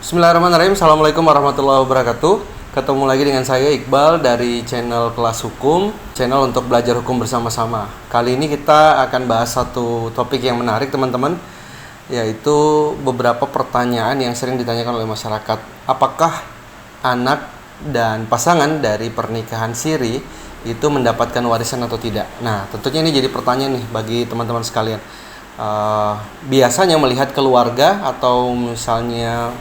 Bismillahirrahmanirrahim. Assalamualaikum warahmatullahi wabarakatuh. Ketemu lagi dengan saya Iqbal dari channel Kelas Hukum, channel untuk belajar hukum bersama-sama. Kali ini kita akan bahas satu topik yang menarik teman-teman, yaitu beberapa pertanyaan yang sering ditanyakan oleh masyarakat. Apakah anak dan pasangan dari pernikahan siri itu mendapatkan warisan atau tidak? Nah, tentunya ini jadi pertanyaan nih bagi teman-teman sekalian. Biasanya melihat keluarga atau misalnya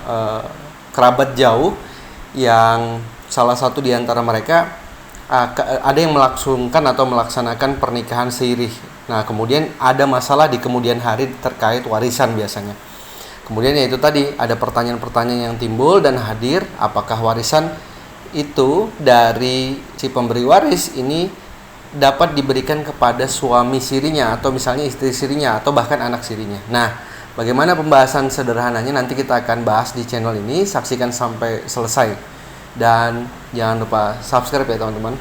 kerabat jauh yang salah satu di antara mereka ada yang melangsungkan atau melaksanakan pernikahan siri. Nah, kemudian ada masalah di kemudian hari terkait warisan biasanya. Kemudian ya itu tadi ada pertanyaan-pertanyaan yang timbul dan hadir, apakah warisan itu dari si pemberi waris ini dapat diberikan kepada suami sirinya atau misalnya istri sirinya atau bahkan anak sirinya. Nah, bagaimana pembahasan sederhananya nanti kita akan bahas di channel ini. Saksikan sampai selesai dan jangan lupa subscribe ya teman-teman.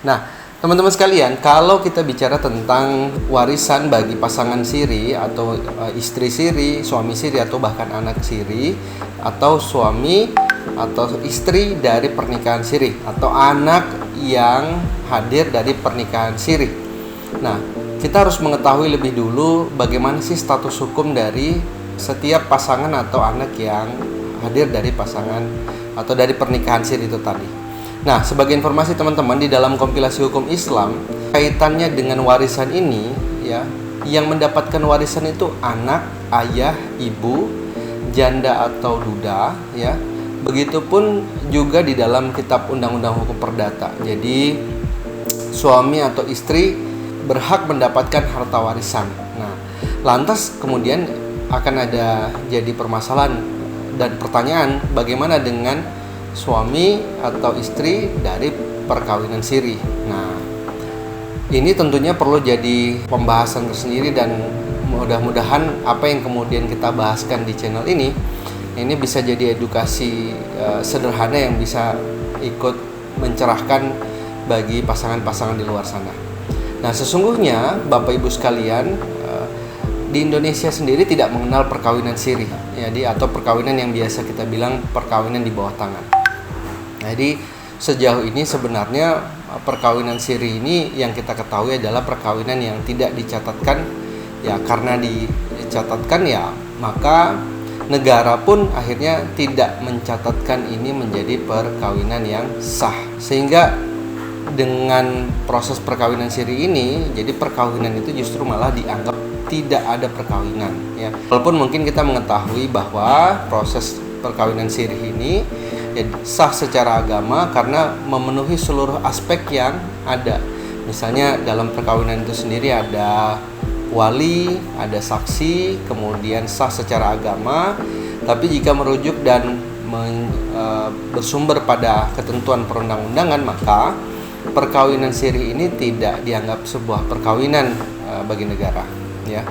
Nah, teman-teman sekalian, kalau kita bicara tentang warisan bagi pasangan siri atau istri siri, suami siri atau bahkan anak siri, atau suami atau istri dari pernikahan siri atau anak yang hadir dari pernikahan siri. Nah, kita harus mengetahui lebih dulu bagaimana sih status hukum dari setiap pasangan atau anak yang hadir dari pasangan atau dari pernikahan siri itu tadi. Nah, sebagai informasi teman-teman, di dalam kompilasi hukum Islam, kaitannya dengan warisan ini, ya, yang mendapatkan warisan itu anak, ayah, ibu, janda atau duda, ya. Begitupun juga di dalam kitab Undang-Undang Hukum Perdata. Jadi, suami atau istri berhak mendapatkan harta warisan. Nah, lantas kemudian akan ada jadi permasalahan dan pertanyaan, bagaimana dengan suami atau istri dari perkawinan siri. Nah, ini tentunya perlu jadi pembahasan tersendiri dan mudah-mudahan apa yang kemudian kita bahaskan di channel ini bisa jadi edukasi sederhana yang bisa ikut mencerahkan bagi pasangan-pasangan di luar sana. Nah, sesungguhnya Bapak Ibu sekalian, di Indonesia sendiri tidak mengenal perkawinan siri, jadi atau perkawinan yang biasa kita bilang perkawinan di bawah tangan. Jadi sejauh ini sebenarnya perkawinan siri ini yang kita ketahui adalah perkawinan yang tidak dicatatkan, ya karena dicatatkan ya maka negara pun akhirnya tidak mencatatkan ini menjadi perkawinan yang sah, sehingga dengan proses perkawinan siri ini jadi perkawinan itu justru malah dianggap tidak ada perkawinan, ya. Walaupun mungkin kita mengetahui bahwa proses perkawinan siri ini ya, sah secara agama karena memenuhi seluruh aspek yang ada. Misalnya dalam perkawinan itu sendiri ada wali, ada saksi, kemudian sah secara agama. Tapi jika merujuk dan bersumber pada ketentuan perundang-undangan, maka perkawinan siri ini tidak dianggap sebuah perkawinan bagi negara, ya.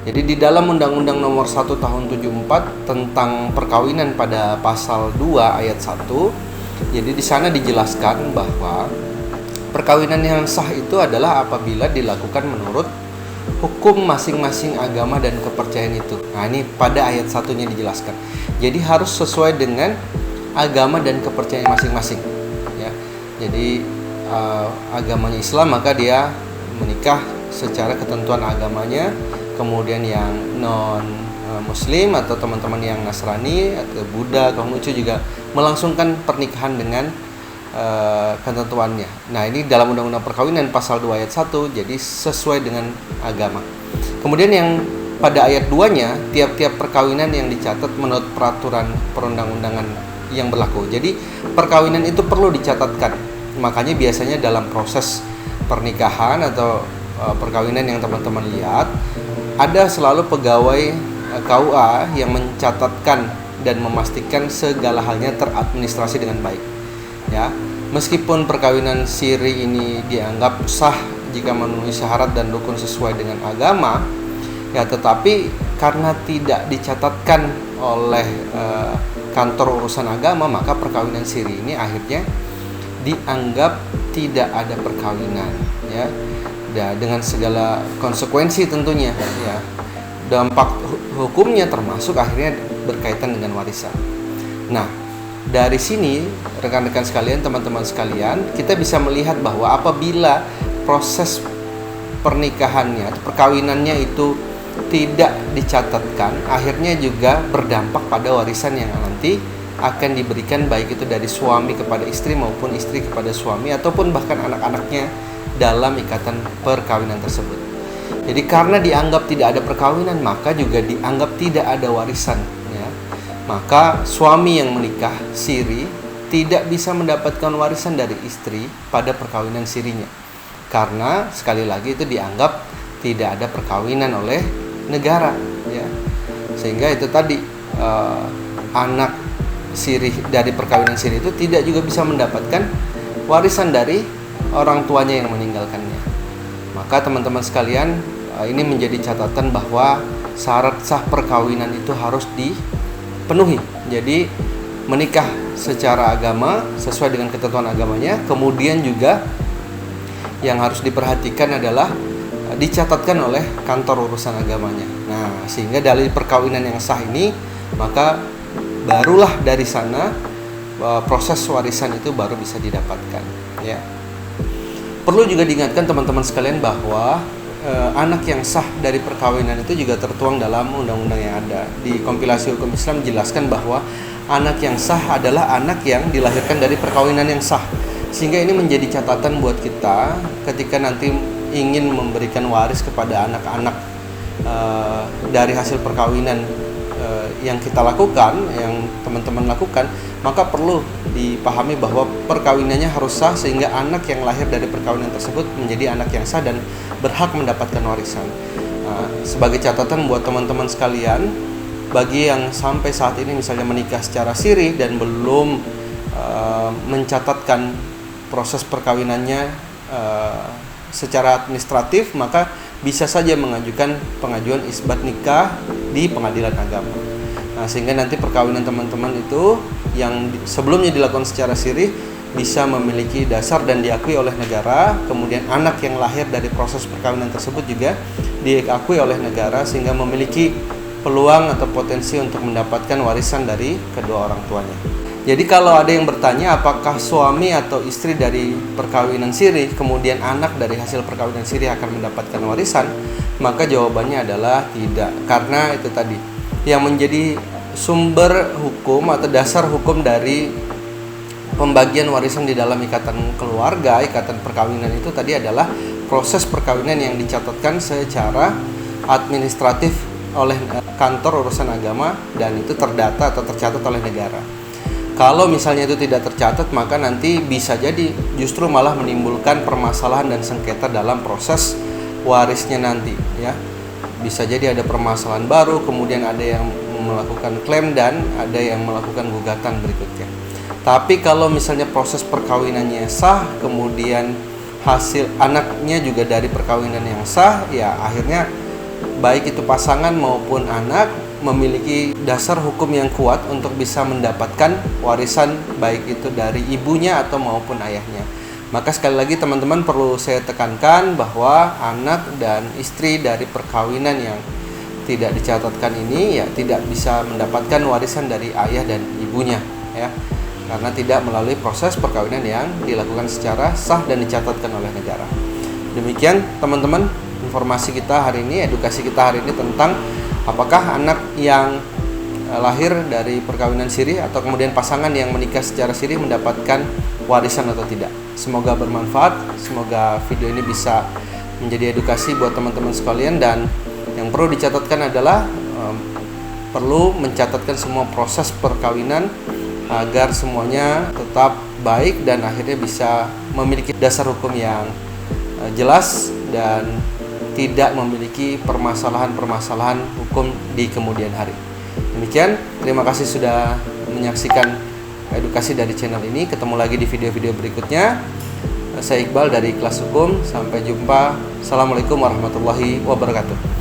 Jadi di dalam Undang-Undang Nomor 1 Tahun 74 tentang perkawinan pada pasal 2 ayat 1, jadi di sana dijelaskan bahwa perkawinan yang sah itu adalah apabila dilakukan menurut hukum masing-masing agama dan kepercayaan itu. Nah, ini pada ayat 1-nya dijelaskan. Jadi harus sesuai dengan agama dan kepercayaan masing-masing, ya. Jadi agamanya Islam maka dia menikah secara ketentuan agamanya. Kemudian yang non muslim atau teman-teman yang Nasrani atau Buddha, Konghucu juga melangsungkan pernikahan dengan ketentuannya. Nah, ini dalam Undang-Undang Perkawinan pasal 2 ayat 1, jadi sesuai dengan agama. Kemudian yang pada ayat 2-nya, tiap-tiap perkawinan yang dicatat menurut peraturan perundang-undangan yang berlaku. Jadi perkawinan itu perlu dicatatkan. Makanya biasanya dalam proses pernikahan atau perkawinan yang teman-teman lihat, ada selalu pegawai KUA yang mencatatkan dan memastikan segala halnya teradministrasi dengan baik, ya. Meskipun perkawinan siri ini dianggap sah jika memenuhi syarat dan rukun sesuai dengan agama, ya, tetapi karena tidak dicatatkan oleh kantor urusan agama, maka perkawinan siri ini akhirnya dianggap tidak ada perkawinan, ya. ya, dengan segala konsekuensi tentunya ya. Dampak hukumnya termasuk akhirnya berkaitan dengan warisan. Nah, dari sini rekan-rekan sekalian, teman-teman sekalian, kita bisa melihat bahwa apabila proses pernikahannya atau perkawinannya itu tidak dicatatkan, akhirnya juga berdampak pada warisan yang nanti akan diberikan, baik itu dari suami kepada istri maupun istri kepada suami ataupun bahkan anak-anaknya dalam ikatan perkawinan tersebut. Jadi karena dianggap tidak ada perkawinan, maka juga dianggap tidak ada warisan ya. Maka suami yang menikah siri tidak bisa mendapatkan warisan dari istri pada perkawinan sirinya, karena sekali lagi itu dianggap tidak ada perkawinan oleh negara ya. Sehingga itu tadi anak siri dari perkawinan siri itu tidak juga bisa mendapatkan warisan dari orang tuanya yang meninggalkannya. Maka teman-teman sekalian, ini menjadi catatan bahwa syarat sah perkawinan itu harus dipenuhi. Jadi menikah secara agama sesuai dengan ketentuan agamanya, kemudian juga yang harus diperhatikan adalah dicatatkan oleh kantor urusan agamanya. Nah, sehingga dalil perkawinan yang sah ini, maka barulah dari sana proses warisan itu baru bisa didapatkan ya. Perlu juga diingatkan teman-teman sekalian bahwa anak yang sah dari perkawinan itu juga tertuang dalam undang-undang yang ada. Di kompilasi hukum Islam dijelaskan bahwa anak yang sah adalah anak yang dilahirkan dari perkawinan yang sah. Sehingga ini menjadi catatan buat kita ketika nanti ingin memberikan waris kepada anak-anak dari hasil perkawinan yang kita lakukan, yang teman-teman lakukan, maka perlu dipahami bahwa perkawinannya harus sah sehingga anak yang lahir dari perkawinan tersebut menjadi anak yang sah dan berhak mendapatkan warisan. Sebagai catatan buat teman-teman sekalian, bagi yang sampai saat ini misalnya menikah secara siri dan belum mencatatkan proses perkawinannya secara administratif, maka bisa saja mengajukan pengajuan isbat nikah di pengadilan agama. Nah, sehingga nanti perkawinan teman-teman itu yang sebelumnya dilakukan secara siri bisa memiliki dasar dan diakui oleh negara. Kemudian anak yang lahir dari proses perkawinan tersebut juga diakui oleh negara, sehingga memiliki peluang atau potensi untuk mendapatkan warisan dari kedua orang tuanya. Jadi kalau ada yang bertanya apakah suami atau istri dari perkawinan siri kemudian anak dari hasil perkawinan siri akan mendapatkan warisan, maka jawabannya adalah tidak. Karena itu tadi, yang menjadi sumber hukum atau dasar hukum dari pembagian warisan di dalam ikatan keluarga, ikatan perkawinan itu tadi adalah proses perkawinan yang dicatatkan secara administratif oleh kantor urusan agama dan itu terdata atau tercatat oleh negara. Kalau misalnya itu tidak tercatat, maka nanti bisa jadi justru malah menimbulkan permasalahan dan sengketa dalam proses warisnya nanti ya. Bisa jadi ada permasalahan baru, kemudian ada yang melakukan klaim dan ada yang melakukan gugatan berikutnya. Tapi kalau misalnya proses perkawinannya sah, kemudian hasil anaknya juga dari perkawinan yang sah, ya akhirnya baik itu pasangan maupun anak memiliki dasar hukum yang kuat untuk bisa mendapatkan warisan, baik itu dari ibunya atau maupun ayahnya. Maka sekali lagi teman-teman perlu saya tekankan bahwa anak dan istri dari perkawinan yang tidak dicatatkan ini ya tidak bisa mendapatkan warisan dari ayah dan ibunya ya, karena tidak melalui proses perkawinan yang dilakukan secara sah dan dicatatkan oleh negara. Demikian teman-teman informasi kita hari ini, edukasi kita hari ini tentang apakah anak yang lahir dari perkawinan siri atau kemudian pasangan yang menikah secara siri mendapatkan warisan atau tidak. Semoga bermanfaat, semoga video ini bisa menjadi edukasi buat teman-teman sekalian, dan yang perlu dicatatkan adalah perlu mencatatkan semua proses perkawinan agar semuanya tetap baik dan akhirnya bisa memiliki dasar hukum yang jelas dan tidak memiliki permasalahan-permasalahan hukum di kemudian hari. Demikian, terima kasih sudah menyaksikan edukasi dari channel ini. Ketemu lagi di video-video berikutnya. Saya Iqbal dari Kelas Hukum. Sampai jumpa. Assalamualaikum warahmatullahi wabarakatuh.